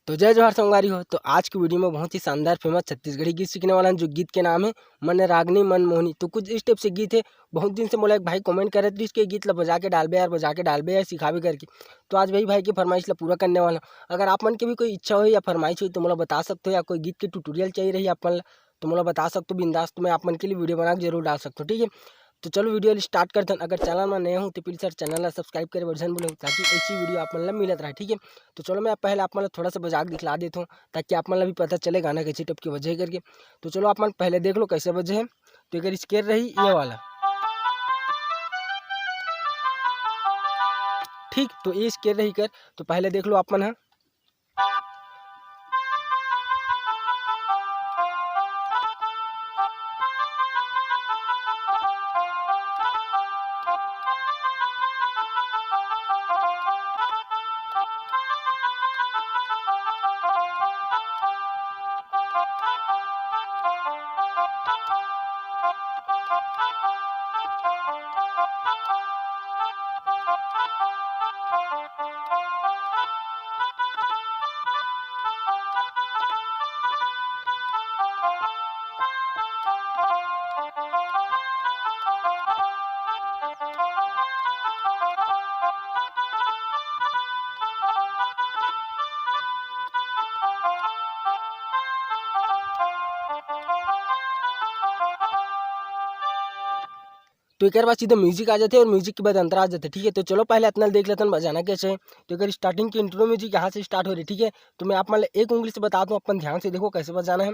तो जय जोहार संगवारी हो। तो आज की वीडियो में बहुत ही शानदार फेमस छत्तीसगढ़ी गीत सीखने वाला है, जो गीत के नाम है मन रागनी मन मोहनी। तो कुछ इस टाइप से गीत है। बहुत दिन से बोला एक भाई कमेंट करे थे इसके गीत ला बजा के डालबे यार, बजा के डालबे यार सिखावे करके। तो आज वही भाई की फरमाइश ला पूरा करने वाला हूं। अगर आप मन की भी कोई इच्छा हो या फरमाइश हो तो मोला बता सकते हो, या कोई गीत के ट्यूटोरियल चाहिए रही आप मन ला तो मोला बता सकते हो बिंदास। तो मैं आप मन के लिए वीडियो बना के जरूर डाल सकता हूँ, ठीक है। तो चलो वीडियो स्टार्ट करते हैं। अगर चैनल में नए हो तो प्लीज़ सर चैनल ला सब्सक्राइब करे वर्जन बोले, ताकि ऐसी वीडियो आप मन ला मिलत रहे, ठीक है। तो चलो मैं पहले आप मन ला थोड़ा सा बजा के दिखला देता हूँ, ताकि आप मन ला भी पता चले गाना कैसे टप के बजे करके। तो चलो आप मन पहले देख लो कैसे बजे है। तो अगर स्केयर रही ये वाला, ठीक, तो ये स्केयर रही कर। तो पहले देख लो आप मन है, तो एक बाद सीधे म्यूजिक आ जाते हैं और म्यूजिक के बाद अंतर आ जाते हैं, ठीक है। तो चलो पहले इतना देख लेते हैं बजाना कैसे है। तो अगर स्टार्टिंग की इंट्रो म्यूजिक यहाँ से स्टार्ट हो रही, ठीक है। तो मैं आप मान एक उंगली से बता दूँ, अपन ध्यान से देखो कैसे बजाना है,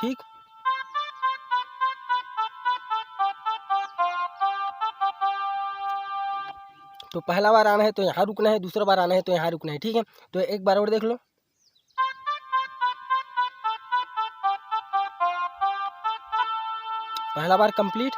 ठीक। तो पहला बार आना है तो यहाँ रुकना है, दूसरा बार आना है तो यहाँ रुकना है, ठीक है। तो एक बार और देख लो, पहला बार कंप्लीट,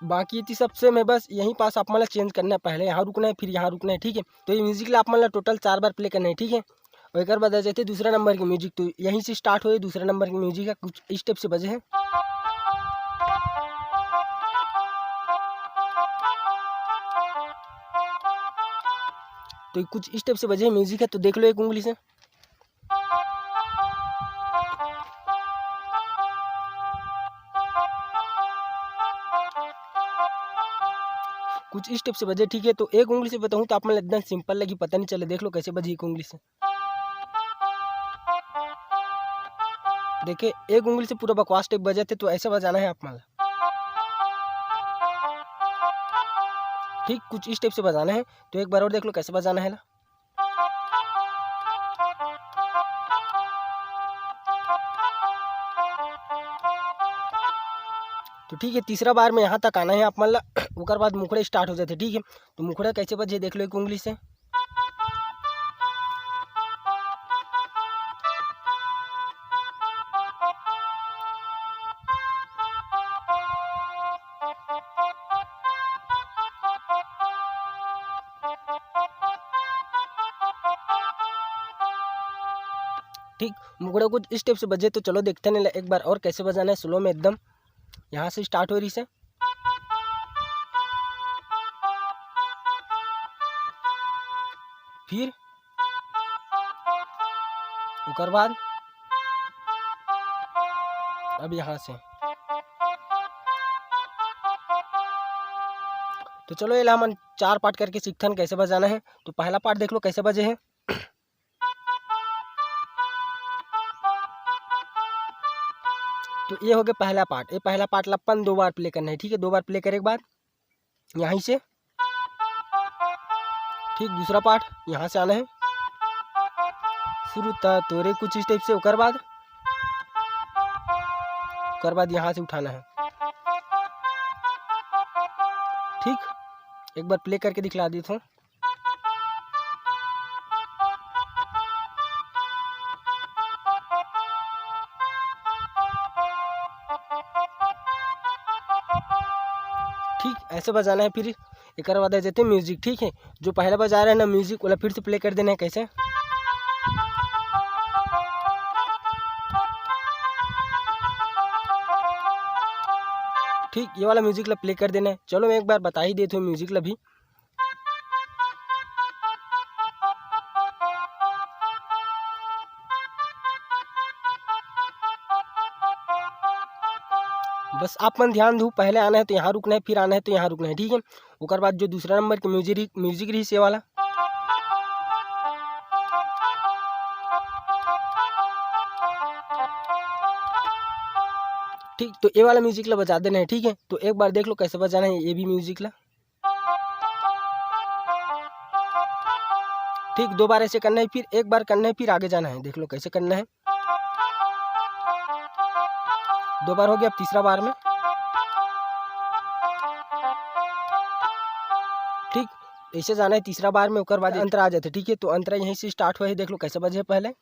बाकी थी सबसे मैं बस यहीं पास आप मतलब चेंज करना है, पहले यहाँ रुकना है फिर यहाँ रुकना है, ठीक है। तो ये म्यूजिक ला आप मतलब टोटल 4 बार प्ले करना है, ठीक है। और एक बार बजा जाते दूसरा नंबर की म्यूजिक, तो यहीं से स्टार्ट हो दूसरा नंबर की म्यूजिक है, कुछ इस स्टेप से बजे हैं। तो कुछ इस स्टेप से बजे म्यूजिक है, तो देख लो एक उंगली से, कुछ इस स्टेप से बजे, ठीक है। तो एक उंगली से बताऊं तो आप मतलब एकदम सिंपल लगी, पता नहीं चले, देख लो कैसे बजी एक उंगली से। देखिए एक उंगली से पूरा बकवास टाइप बजे थे, तो ऐसे बजाना है आप मतलब, ठीक, कुछ इस टाइप से बजाना है। तो एक बार और देख लो कैसे बजाना है ना। तो ठीक है, तीसरा बार में यहाँ तक आना है आप मतलब, उसके बाद मुखड़े स्टार्ट हो जाते, ठीक है। तो मुखड़ा कैसे बजे देख लो एक उंगली से, ठीक। मुखड़ा कुछ इस टाइप से बजे। तो चलो देखते हैं एक बार और कैसे बजाना है स्लो में एकदम। यहाँ से स्टार्ट हो रही से, फिर उसके बाद अब यहाँ से। तो चलो ये हम 4 पार्ट करके सीखते कैसे बजाना है। तो पहला पार्ट देख लो कैसे बजे है। तो ये हो गया पहला पार्ट। ये पहला पार्ट अपन 2 बार प्ले करना है, ठीक है। 2 बार प्ले करे के बाद यहीं से, ठीक। दूसरा पार्ट यहाँ से आना है, शुरू तोरे कुछ इस टाइप से, उसके बाद यहाँ से उठाना है, ठीक। एक बार प्ले करके दिखला देता हूँ। ठीक, ऐसे बजाना है। फिर एक बाद आ जाते हैं म्यूजिक, ठीक है। जो पहले बजा रहे हैं ना म्यूजिक वाला, फिर से प्ले कर देना है कैसे। ठीक, ये वाला म्यूजिक ला प्ले कर देना है। चलो मैं एक बार बता ही देता हूँ म्यूजिक ला भी। बस आप मन ध्यान दो, पहले आना है तो यहाँ रुकना है, फिर आना है तो यहाँ रुकना है, ठीक है। उसके बाद जो दूसरा नंबर के म्यूजिक रही से वाला, ठीक, तो ये वाला म्यूजिक ला बजा देना है, ठीक है। तो एक बार देख लो कैसे बजाना है ये भी म्यूजिक ला। ठीक, 2 बार ऐसे करना है, फिर एक बार करना है, फिर आगे जाना है। देख लो कैसे करना है। 2 बार हो गया, अब तीसरा बार में। ठीक, ऐसे जाना है तीसरा बार में। उसके बाद अंतरा आ जाते, ठीक है। तो अंतरा यहीं से स्टार्ट हुआ है, देख लो कैसे बजे पहले।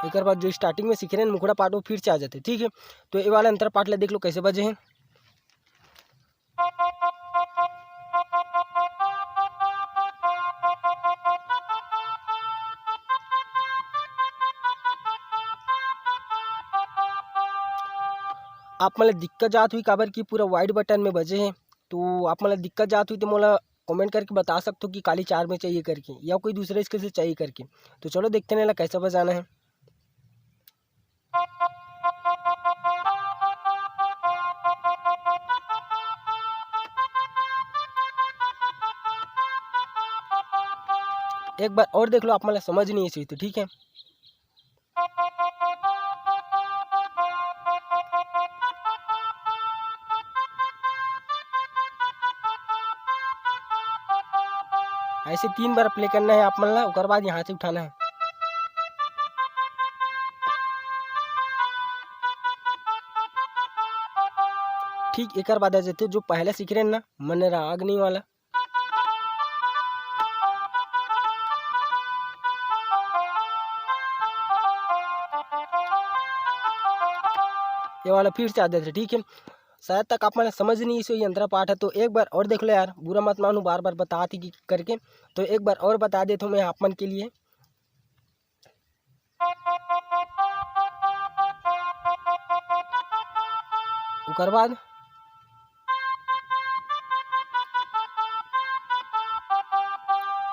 एक बाद जो स्टार्टिंग में सीख रहे हैं मुखड़ा पार्ट वो फिर से आ जाते, ठीक है। तो ये वाला अंतर पार्ट ला देख लो कैसे बजे हैं। आप मतलब दिक्कत जात हुई काबर की पूरा वाइट बटन में बजे हैं, तो आप मतलब दिक्कत जात हुई तो मोला कमेंट करके बता सकते हो कि काली 4 में चाहिए करके या कोई दूसरे इसके से चाहिए करके। तो चलो देखते हैं कैसे बजाना है। एक बार और देख लो, आप मतलब समझ नहीं ऐसी तो ठीक है। ऐसे 3 बार प्ले करना है आप मतलब, उसके बाद यहाँ से उठाना है। ठीक, एक बाद आ जाते जो पहले सीख रहे हैं ना मन रागनी वाला, ये वाला फिर से आ जाते, ठीक है। शायद तक आप मैंने समझ नहीं इसे यंत्रा पाठ है, तो एक बार और देख लो यार, बुरा मत मानो, बार बार बताती कि करके। तो एक बार और बता देता हूँ मैं आप मन के लिए। उसके बाद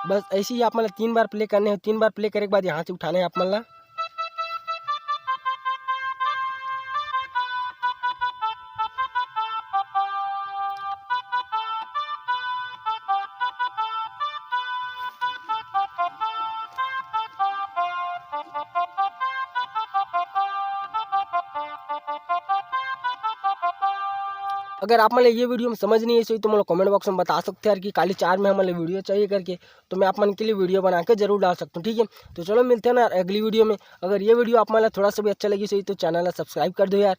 बस ऐसे ही आप मतलब 3 बार प्ले करने हैं। 3 बार प्ले करने के बाद यहाँ से उठाने हैं आप मतलब। अगर आप मतलब ये वीडियो में समझ नहीं आई तो मतलब कमेंट बॉक्स में बता सकते हैं यार कि काली 4 में हमारे वीडियो चाहिए करके, तो मैं आप मन के लिए वीडियो बना के जरूर डाल सकता हूँ, ठीक है। तो चलो मिलते हैं ना अगली वीडियो में। अगर ये वीडियो आप मतलब थोड़ा सा भी अच्छा लगी सही तो चैनल सब्सक्राइब कर दो यार।